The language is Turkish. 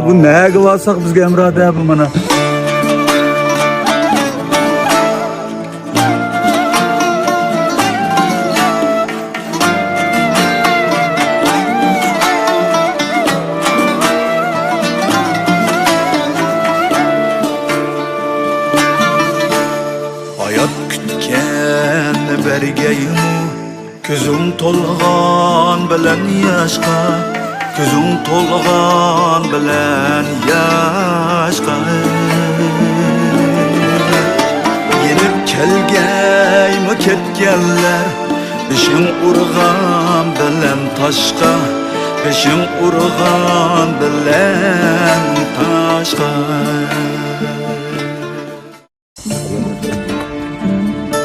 Bu nega varsak bizga emrada bu mana. Hayat kütken bergeyim Közüm tolgan bilen yaşqa Közüm tolgan bilen yaşqa Gelip kelgeymi ketkenler Beşin urgan bilen taşqa Beşin urgan bilen taşqa